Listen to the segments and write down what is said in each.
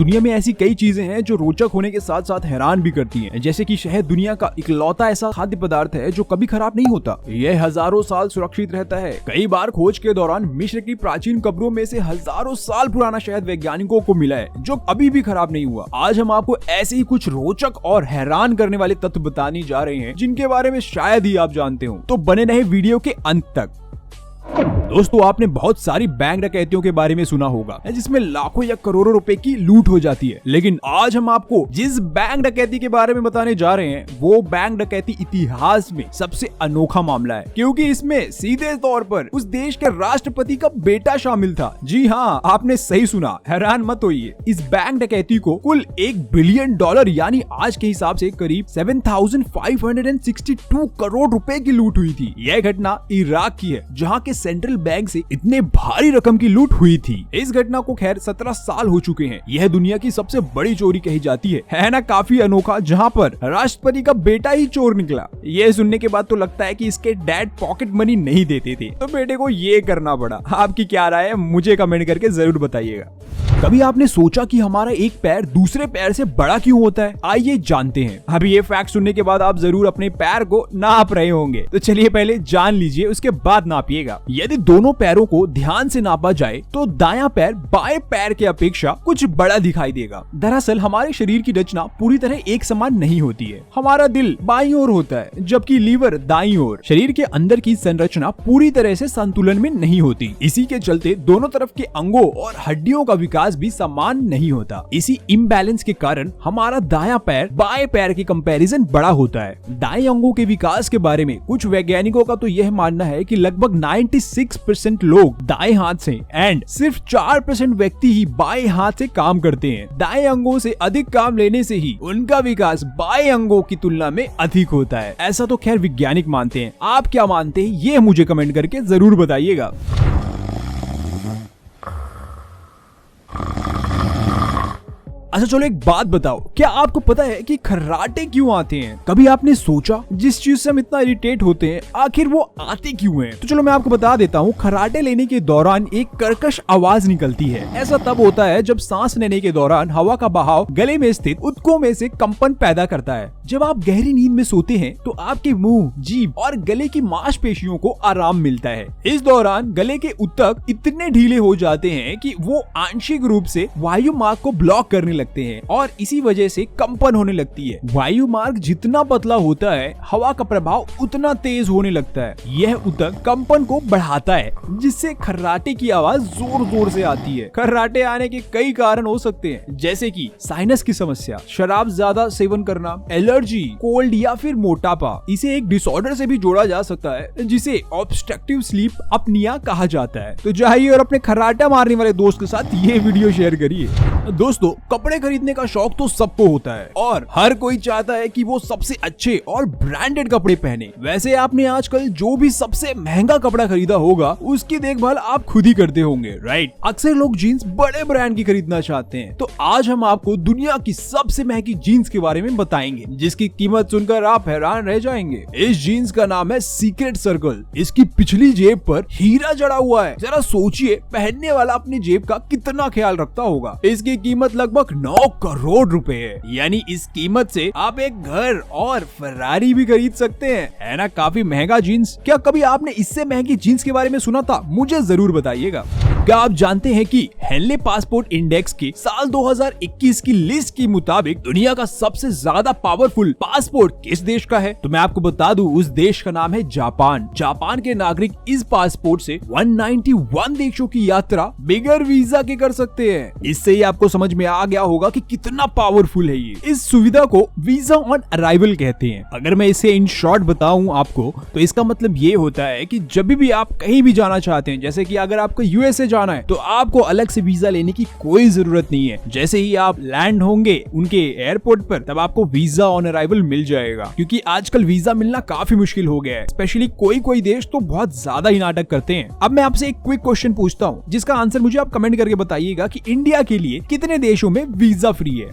दुनिया में ऐसी कई चीजें हैं जो रोचक होने के साथ साथ हैरान भी करती हैं, जैसे कि शहद दुनिया का इकलौता ऐसा खाद्य पदार्थ है जो कभी खराब नहीं होता। यह हजारों साल सुरक्षित रहता है। कई बार खोज के दौरान मिस्र की प्राचीन कब्रों में से हजारों साल पुराना शहद वैज्ञानिकों को मिला है जो अभी भी खराब नहीं हुआ। आज हम आपको ऐसे ही कुछ रोचक और हैरान करने वाले तथ्य बताने जा रहे हैं जिनके बारे में शायद ही आप जानते हो, तो बने रहे वीडियो के अंत तक। दोस्तों, आपने बहुत सारी बैंक डकैतियों के बारे में सुना होगा जिसमें लाखों या करोड़ों रुपए की लूट हो जाती है, लेकिन आज हम आपको जिस बैंक डकैती के बारे में बताने जा रहे हैं वो बैंक डकैती इतिहास में सबसे अनोखा मामला है, क्योंकि इसमें सीधे तौर पर उस देश के राष्ट्रपति का बेटा शामिल था। जी हाँ, आपने सही सुना, हैरान मत होइए। इस बैंक डकैती को कुल $1 बिलियन यानी आज के हिसाब से करीब 7,562 करोड़ रुपए की लूट हुई थी। यह घटना इराक की है, जहाँ के सेंट्रल बैंक से इतने भारी रकम की लूट हुई थी। इस घटना को खैर 17 साल हो चुके हैं। यह दुनिया की सबसे बड़ी चोरी कही जाती है ना? काफी अनोखा, जहां पर राष्ट्रपति का बेटा ही चोर निकला। यह सुनने के बाद तो लगता है कि इसके डैड पॉकेट मनी नहीं देते थे तो बेटे को ये करना पड़ा। आपकी क्या राय है, मुझे कमेंट करके जरूर बताइएगा। कभी आपने सोचा कि हमारा एक पैर दूसरे पैर से बड़ा क्यों होता है? आइए जानते हैं। अभी ये फैक्ट सुनने के बाद आप जरूर अपने पैर को नाप रहे होंगे, तो चलिए पहले जान लीजिए, उसके बाद नापिएगा। यदि दोनों पैरों को ध्यान से नापा जाए तो दायां पैर बाएं पैर के अपेक्षा कुछ बड़ा दिखाई देगा। दरअसल हमारे शरीर की रचना पूरी तरह एक समान नहीं होती है। हमारा दिल बाईं ओर होता है जबकि लीवर दाईं ओर। शरीर के अंदर की संरचना पूरी तरह से संतुलन में नहीं होती। इसी के चलते दोनों तरफ के अंगों और हड्डियों का विकास भी समान नहीं होता। इसी इम्बैलेंस के कारण हमारा दायां पैर बाएं पैर के कंपैरिजन बड़ा होता है। दाएं अंगों के विकास के बारे में कुछ वैज्ञानिकों का तो यह मानना है कि लगभग 96% लोग दाएं हाथ से एंड सिर्फ 4% व्यक्ति ही बाएं हाथ से काम करते हैं। दाएं अंगों से अधिक काम लेने से ही उनका विकास बाएं अंगों की तुलना में अधिक होता है। ऐसा तो खैर वैज्ञानिक मानते हैं। आप क्या मानते हैं ये मुझे कमेंट करके जरूर बताइएगा। अच्छा चलो एक बात बताओ, क्या आपको पता है कि खर्राटे क्यों आते हैं? कभी आपने सोचा जिस चीज से हम इतना इरिटेट होते हैं आखिर वो आते क्यों हैं? तो चलो मैं आपको बता देता हूँ। खर्राटे लेने के दौरान एक कर्कश आवाज निकलती है। ऐसा तब होता है जब सांस लेने के दौरान हवा का बहाव गले में स्थित ऊतकों में से कंपन पैदा करता है। जब आप गहरी नींद में सोते हैं तो आपके मुंह, जीभ और गले की मांसपेशियों को आराम मिलता है। इस दौरान गले के ऊतक इतने ढीले हो जाते हैं कि वो आंशिक रूप से वायु मार्ग को ब्लॉक करने लगते हैं और इसी वजह से कंपन होने लगती है। वायु मार्ग जितना पतला होता है, हवा का प्रभाव उतना तेज होने लगता है। यह ऊतक कंपन को बढ़ाता है, जिससे खर्राटे की आवाज जोर जोर से आती है। खर्राटे आने के कई कारण हो सकते हैं, जैसे कि साइनस की समस्या, शराब ज्यादा सेवन करना, एलर्जी, कोल्ड या फिर मोटापा। इसे एक डिसऑर्डर से भी जोड़ा जा सकता है जिसे ऑब्स्ट्रक्टिव स्लीप अपनिया कहा जाता है। तो जाइए और अपने खर्राटा मारने वाले दोस्त के साथ ये वीडियो शेयर करिए। दोस्तों, कपड़े खरीदने का शौक तो सबको होता है और हर कोई चाहता है कि वो सबसे अच्छे और ब्रांडेड कपड़े पहने। वैसे आपने आजकल जो भी सबसे महंगा कपड़ा खरीदा होगा उसकी देखभाल आप खुद ही करते होंगे, राइट? अक्सर लोग जीन्स बड़े ब्रांड की खरीदना चाहते हैं, तो आज हम आपको दुनिया की सबसे महंगी जीन्स के बारे में बताएंगे जिसकी कीमत सुनकर आप हैरान रह जाएंगे। इस जीन्स का नाम है सीक्रेट सर्कल। इसकी पिछली जेब पर हीरा जड़ा हुआ है। जरा सोचिए, पहनने वाला अपनी जेब का कितना ख्याल रखता होगा। इसकी कीमत लगभग 9 करोड़ रुपए है। यानी इस कीमत से आप एक घर और फरारी भी खरीद सकते हैं, है ना? काफी महंगा जीन्स। क्या कभी आपने इससे महंगी जीन्स के बारे में सुना था? मुझे जरूर बताइएगा। क्या आप जानते हैं कि हेनले पासपोर्ट इंडेक्स के साल 2021 की लिस्ट के मुताबिक दुनिया का सबसे ज्यादा पावरफुल पासपोर्ट किस देश का है? तो मैं आपको बता दूं, उस देश का नाम है जापान। जापान के नागरिक इस पासपोर्ट से 191 देशों की यात्रा बिगर वीजा के कर सकते हैं। इससे ही आपको समझ में आ गया होगा कि कितना पावरफुल है ये। इस सुविधा को वीजा ऑन अराइवल कहते हैं। अगर मैं इसे इन शॉर्ट बताऊं आपको, तो इसका मतलब ये होता है कि जब भी आप कहीं भी जाना चाहते हैं, जैसे कि अगर आपको यूएसए जाना है, तो आपको अलग से वीजा लेने की कोई जरूरत नहीं है। जैसे ही आप लैंड होंगे उनके एयरपोर्ट पर, तब आपको वीजा ऑन अराइवल मिल जाएगा। क्योंकि आजकल वीजा मिलना काफी मुश्किल हो गया है। स्पेशली कोई देश तो बहुत ज्यादा ही नाटक करते हैं। अब मैं आपसे एक क्विक क्वेश्चन पूछता हूँ, जिसका आंसर मुझे आप कमेंट करके बताइएगा कि इंडिया के लिए कितने देशों में वीजा फ्री है।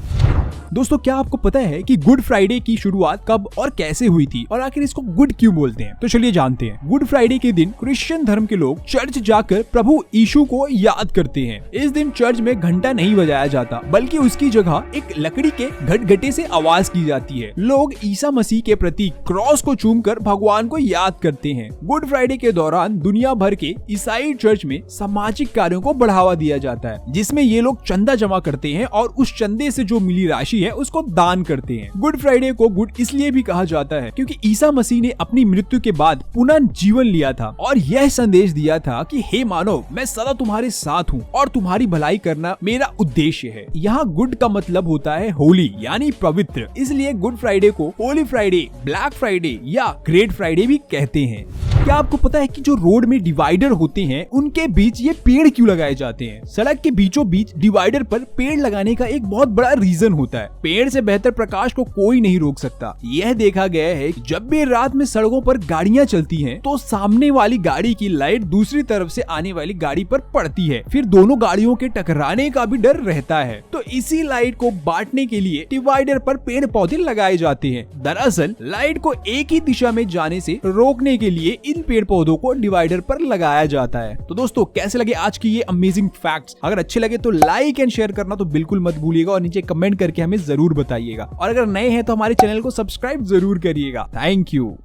दोस्तों क्या आपको पता है कि गुड फ्राइडे की शुरुआत कब और कैसे हुई थी और आखिर इसको गुड क्यों बोलते हैं? तो चलिए जानते हैं। गुड फ्राइडे के दिन क्रिश्चियन धर्म के लोग चर्च जाकर प्रभु यीशु को याद करते हैं। इस दिन चर्च में घंटा नहीं बजाया जाता, बल्कि उसकी जगह एक लकड़ी के घटघटे से आवाज की जाती है। लोग ईसा मसीह के प्रति क्रॉस को चूमकर भगवान को याद करते हैं। गुड फ्राइडे के दौरान दुनिया भर के ईसाई चर्च में सामाजिक कार्यों को बढ़ावा दिया जाता है, जिसमें ये लोग चंदा जमा करते हैं और उस चंदे से जो मिली राशि है उसको दान करते हैं। गुड फ्राइडे को गुड इसलिए भी कहा जाता है क्योंकि ईसा मसीह ने अपनी मृत्यु के बाद पुनः जीवन लिया था और यह संदेश दिया था कि हे मानव, मैं सदा तुम्हारे साथ हूँ और तुम्हारी भलाई करना मेरा उद्देश्य है। यहाँ गुड का मतलब होता है होली यानी पवित्र, इसलिए गुड फ्राइडे को होली फ्राइडे, ब्लैक फ्राइडे या ग्रेट फ्राइडे भी कहते हैं। क्या आपको पता है कि जो रोड में डिवाइडर होते हैं उनके बीच ये पेड़ क्यों लगाए जाते हैं? सड़क के बीचों बीच डिवाइडर पर पेड़ लगाने का एक बहुत बड़ा रीजन होता है। पेड़ से बेहतर प्रकाश को कोई नहीं रोक सकता। यह देखा गया है कि जब भी रात में सड़कों पर गाड़ियां चलती हैं, तो सामने वाली गाड़ी की लाइट दूसरी तरफ से आने वाली गाड़ी पर पड़ती है, फिर दोनों गाड़ियों के टकराने का भी डर रहता है। तो इसी लाइट को बांटने के लिए डिवाइडर पर पेड़ पौधे लगाए जाते हैं। दरअसल लाइट को एक ही दिशा में जाने से रोकने के लिए इन पेड़ पौधों को डिवाइडर पर लगाया जाता है। तो दोस्तों कैसे लगे आज की ये अमेजिंग फैक्ट्स? अगर अच्छे लगे तो लाइक एंड शेयर करना तो बिल्कुल मत भूलिएगा और नीचे कमेंट करके हमें जरूर बताइएगा। और अगर नए हैं तो हमारे चैनल को सब्सक्राइब जरूर करिएगा। Thank you.